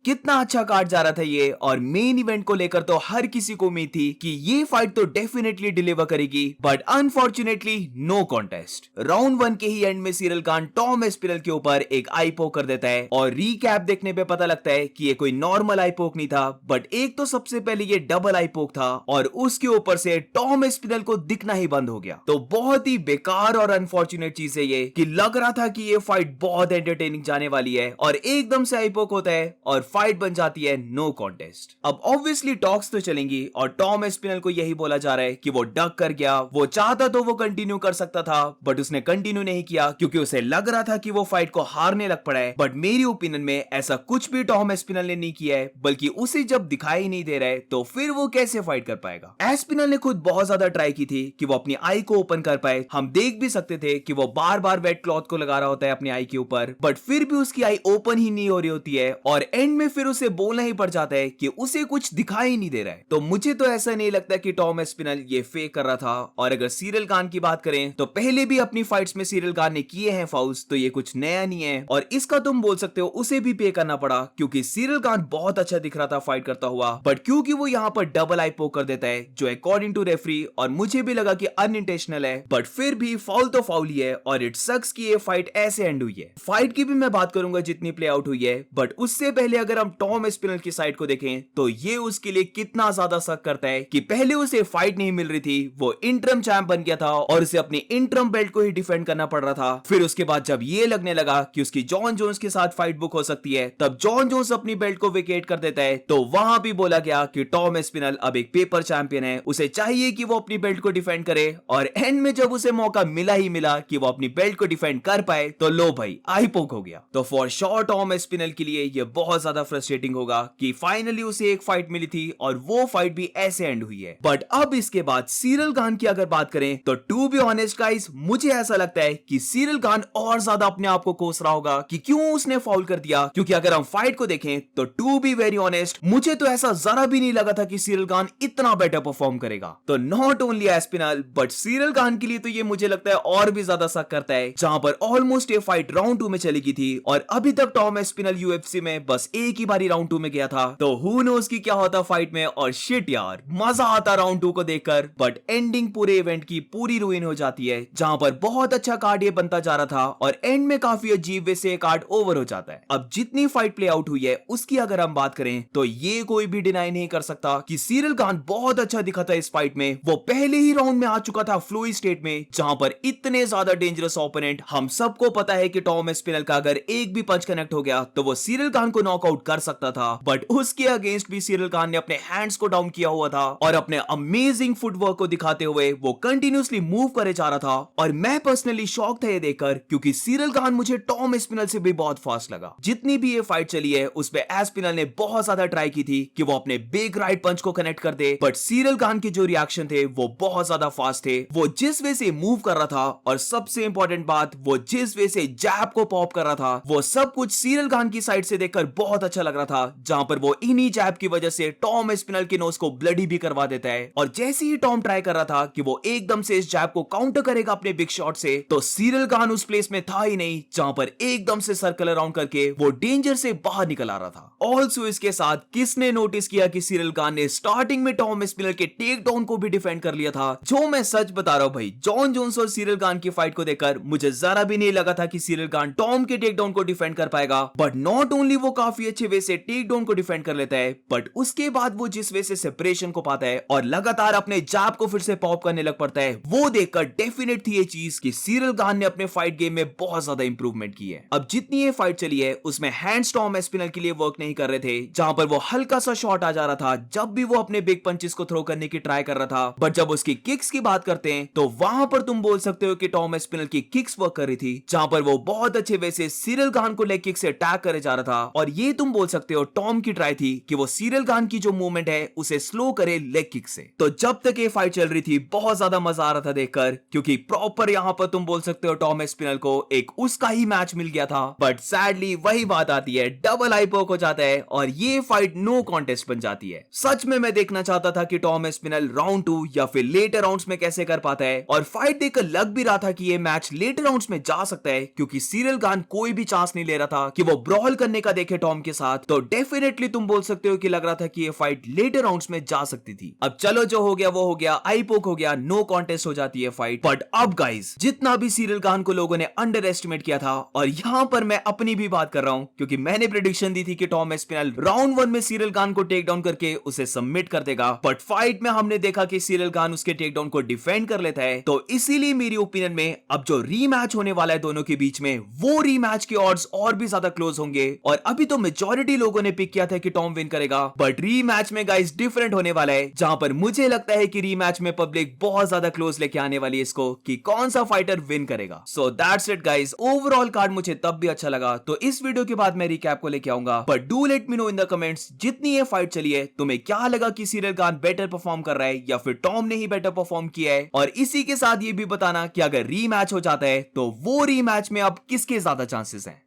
कितना अच्छा कार्ड जा रहा था ये, और मेन इवेंट को लेकर तो हर किसी को उम्मीद थी कि ये फाइट तो डेफिनेटली डिलीवर करेगी, but unfortunately no contest. Round 1 के ही एंड में सिरिल खान टॉम एस्पिनल के ऊपर एक आई पोक कर देता है, और रीकैप देखने पे पता लगता है कि ये कोई नॉर्मल आई पोक नहीं था, बट एक तो सबसे पहले ये डबल आई पोक था, और उसके ऊपर से टॉम एस्पिनल को दिखना ही बंद हो गया। तो बहुत ही बेकार और अनफॉर्चुनेट चीज है ये, कि लग रहा था कि ये फाइट बहुत एंटरटेनिंग जाने वाली है, और एकदम से आई पोक होता है और फाइट बन जाती है नो कॉन्टेस्ट। अब ऑब्वियसली टॉक्स तो चलेंगी, और टॉम एस्पिनल को यही बोला जा रहा है कि वो डक कर गया, वो चाहता तो वो कंटिन्यू कर सकता था, बट उसने कंटिन्यू नहीं किया क्योंकि उसे लग रहा था कि वो फाइट को हारने लग पड़ा है। बट मेरी ओपिनियन में ऐसा कुछ भी टॉम एस्पिनल ने नहीं किया है, बल्कि उसे जब दिखाई नहीं दे रहा है तो फिर वो कैसे फाइट कर पाएगा। एस्पिनल ने खुद बहुत ज्यादा ट्राई की थी कि वो अपनी आई को ओपन कर पाए, हम देख भी सकते थे कि वो बार बार वेट क्लॉथ को लगा रहा होता है अपनी आई के ऊपर, बट फिर भी उसकी आई ओपन ही नहीं हो रही होती है, और एंड में फिर उसे बोलना ही पड़ जाता है कि उसे कुछ दिखाई नहीं दे रहा है। तो मुझे तो ऐसा नहीं लगता कि टॉम एस्पिनल ये फेक कर रहा था। और अगर सिरिल खान की बात करें तो पहले भी अपनी फाइट्स में सिरिल खान ने किए हैं फाउल्स, तो ये कुछ नया नहीं है, और इसका तुम बोल सकते हो उसे भी पे करना पड़ा, क्योंकि सिरिल खान बहुत अच्छा दिख रहा था फाइट करता हुआ, बट क्योंकि वो यहाँ पर डबल आई पोक कर देता है, जो अकॉर्डिंग टू रेफरी और मुझे भी लगा कि अनइंटेंशनल है, बट फिर भी फाउल तो फाउल ही है, और इट सक्स कि ये फाइट ऐसे एंड हुई है। फाइट की भी मैं बात करूंगा जितनी प्ले आउट हुई है, बट उससे पहले अगर हम टॉम एस्पिनल की साइड को देखें तो ये उसके लिए कितना ज्यादा शक करता है कि पहले उसे फाइट नहीं मिल रही थी, वो इंटरम चैंप बन गया था और उसे अपनी इंटरम बेल्ट को ही डिफेंड करना पड़ रहा था। फिर उसके बाद जब ये लगने लगा कि उसकी जॉन जोन्स के साथ फाइट बुक हो सकती है, तब जॉन जोन्स अपनी बेल्ट को वेकेट कर देता है, तो वहां भी बोला गया कि टॉम एस्पिनल अब एक पेपर चैंपियन है, उसे चाहिए कि वो अपनी बेल्ट को डिफेंड करे, और एंड में जब उसे मौका मिला ही मिला कि वो अपनी बेल्ट को डिफेंड कर पाए, तो लो भाई आई पोक हो गया। तो फॉर श्योर टॉम एस्पिनल के लिए ये बहुत ज्यादा फ्रस्ट्रेटिंग होगा कि फाइनली उसे एक फाइट मिली थी और वो फाइट भी ऐसे एंड हुई है। बट अब इसके बाद सिरिल खान की अगर बात करें तो टू बी ऑनेस्ट गाइस, मुझे ऐसा लगता है कि सिरिल खान और ज्यादा अपने आप को कोस रहा होगा कि क्यों उसने फाउल कर दिया, क्योंकि अगर हम फाइट को देखें तो टू बी वेरी ऑनेस्ट मुझे तो ऐसा जरा भी नहीं लगा था कि सिरिल खान इतना बेटर परफॉर्म करेगा। तो not only Aspinall but Ciryl Gane के लिए तो ये मुझे लगता है और भी ज्यादा शक करता है, जहां पर ऑलमोस्ट ये फाइट राउंड 2 में चली गई थी, और अभी तक टॉम एस्पिनल यूएफसी में बस एक ही बारी राउंड 2 में गया था, तो हु नोस की क्या होता फाइट में। और शिट यार, मजा आता राउंड 2 को देखकर, बट एंडिंग पूरे इवेंट की पूरी रुइन हो जाती है, जहां पर बहुत अच्छा कार्ड ये बनता जा रहा था, और एंड में काफी अजीब वे से कार्ड ओवर हो जाता है। अब जितनी फाइट प्ले आउट हुई है उसकी अगर हम बात करें तो ये कोई भी डिनाई नहीं कर सकता कि सिरिल खान बहुत अच्छा दिखा था इस फाइट में। वो पहले ही राउंड में आ चुका था फ्लोई स्टेट में, जहां पर इतने ज्यादा डेंजरस ओपोनेंट, हम सबको पता है कि टॉम एस्पिनल का अगर एक भी पंच कनेक्ट हो गया तो वो सिरिल खान को नॉकआउट कर सकता था, बट उसके अगेंस्ट भी सिरिल खान ने अपने हैंड्स को डाउन किया हुआ था, और अपने अमेजिंग फुटवर्क को दिखाते हुए वो कंटिन्यूअसली मूव करे जा रहा था। और मैं पर्सनली शॉक था ये देखकर, क्योंकि सिरिल खान मुझे टॉम एस्पिनल से भी बहुत फास्ट लगा। जितनी भी ये फाइट चली है उसमें एस्पिनल ने बहुत ज्यादा ट्राई की थी कि वो अपने बिग राइट पंच को कनेक्ट कर दे, बट सिरिल खान के जो रिएक्शन थे वो बहुत ज्यादा फास्ट थे। वो जिस वे से मूव कर रहा था, और सबसे इंपॉर्टेंट बात, वो जिस वे से जैब को पॉप कर रहा था, वो सब कुछ सिरिल खान की साइड से देखकर बहुत अच्छा लग रहा था, जहां पर वो इन्हीं जैब की वजह से टॉम एस्पिनल के नोज को ब्लडी भी करवा देता है। और जैसे ही टॉम ट्राई कर रहा था कि वो एकदम से इस जैब को काउंटर करेगा अपने बिग शॉट से, तो सिरिल खान उस प्लेस में था ही नहीं, जहां पर एकदम से सर्कल अराउंड करके वो डेंजर से बाहर निकल आ रहा था। ऑल्सो इसके साथ किसने नोटिस किया कि सिरिल खान ने स्टार्टिंग में टॉम एस्पिनल के टेक डाउन को भी डिफेंड कर लिया था, जो मैं सच बता रहा हूं भाई, जॉन जोन्स और सिरिल खान की फाइट को देखकर मुझे जरा भी नहीं लगा था कि सिरिल खान टॉम के टेक डाउन को डिफेंड कर पाएगा। बट नॉट ओनली वो काफी अच्छे वे से टेक डाउन को डिफेंड कर लेता है, बट उसके बाद वो जिस वे से सेपरेशन को पाता है और लगातार अपने जैब को फिर से पॉप करने लग पड़ता है, वो देखकर डेफिनेट थी ये चीज कि सिरिल खान ने अपने फाइट गेम में बहुत ज्यादा इंप्रूवमेंट की है। अब जितनी ये फाइट चली है उसमें हैंड्स टॉम एस्पिनल के लिए वर्क नहीं कर रहे थे, जहां पर वो हल्का सा शॉट आ जा रहा था जब भी वो अपने बिग पंचेस को थ्रो करने की ट्राई कर रहा था, बट जब उसकी किक्स की बात करते हैं तो वहां पर तुम बोल सकते हो कि टॉम एस्पिनल की किक्स वर्क कर रही थी, जहां पर वो बहुत अच्छे वे से सिरिल खान को लेग किक से अटैक करे जा रहा था। और ये तुम बोल सकते हो टॉम की ट्राई थी कि वो सिरिल खान की जो मूवमेंट है उसे स्लो करे लेग किक से। तो जब तक ये फाइट चल रही थी बहुत ज्यादा मजा आ रहा था देखकर, क्योंकि प्रॉपर यहां पर तुम बोल सकते हो टॉम एस्पिनल को एक उसका ही मैच मिल गया था। बट सैडली वही बात आती है, डबल आई पोक हो जाता है और ये फाइट नो कॉन्टेस्ट बन जाती है। सच में मैं देखना चाहता था कि टॉम एस्पिनल राउंड 2 या फिर लेटर राउंड्स में कैसे कर पाता है, और फाइट देखकर लग भी रहा था कि ये मैच लेटर राउंड्स में जा सकता है, क्योंकि सिरिल खान कोई भी चांस नहीं ले रहा था कि वो ब्रॉल करने का देखे टॉम के के साथ, तो डेफिनेटली तुम बोल सकते हो कि लग रहा था कि ये फाइट लेटर राउंड्स में जा सकती थी। अब चलो, जो हो गया वो हो गया, आई पोक हो गया, नो कॉन्टेस्ट हो जाती है फाइट। बट अब गाइस, जितना भी सीरियल खान को लोगों ने अंडर एस्टिमेट किया था, और यहां पर मैं अपनी भी बात कर रहा हूं, क्योंकि मैंने प्रेडिक्शन दी थी कि टॉम एस्पिनल राउंड 1 में सीरियल खान को टेक डाउन करके उसे सबमिट कर देगा, बट फाइट में हमने देखा कि सीरियल खान उसके टेक डाउन को डिफेंड कर लेता है। तो इसीलिए मेरी ओपिनियन में अब जो रीमैच होने वाला है दोनों के बीच में, वो रीमैच के ऑड्स और भी ज्यादा क्लोज होंगे। और अभी तो मेजॉरिटी लोगों ने पिक किया था कि टॉम विन करेगा, बट रीमैच में गाइस डिफरेंट होने वाला है, जहां पर मुझे लगता है कि रीमैच में पब्लिक बहुत ज्यादा क्लोज लेके आने वाली है इसको कि कौन सा फाइटर विन करेगा। So that's it guys, overall card मुझे तब भी अच्छा लगा, तो इस वीडियो के बाद मैं रिकैप को लेके आऊंगा। But do let me know in the comments, जितनी ये फाइट चली है तुम्हें क्या लगा कि सीरियल खान बेटर परफॉर्म कर रहा है या फिर टॉम ने ही बेटर परफॉर्म किया है। और इसी के साथ ये भी बताना कि अगर रीमैच हो जाता है तो वो रीमैच में अब किसके ज्यादा चांसेस हैं।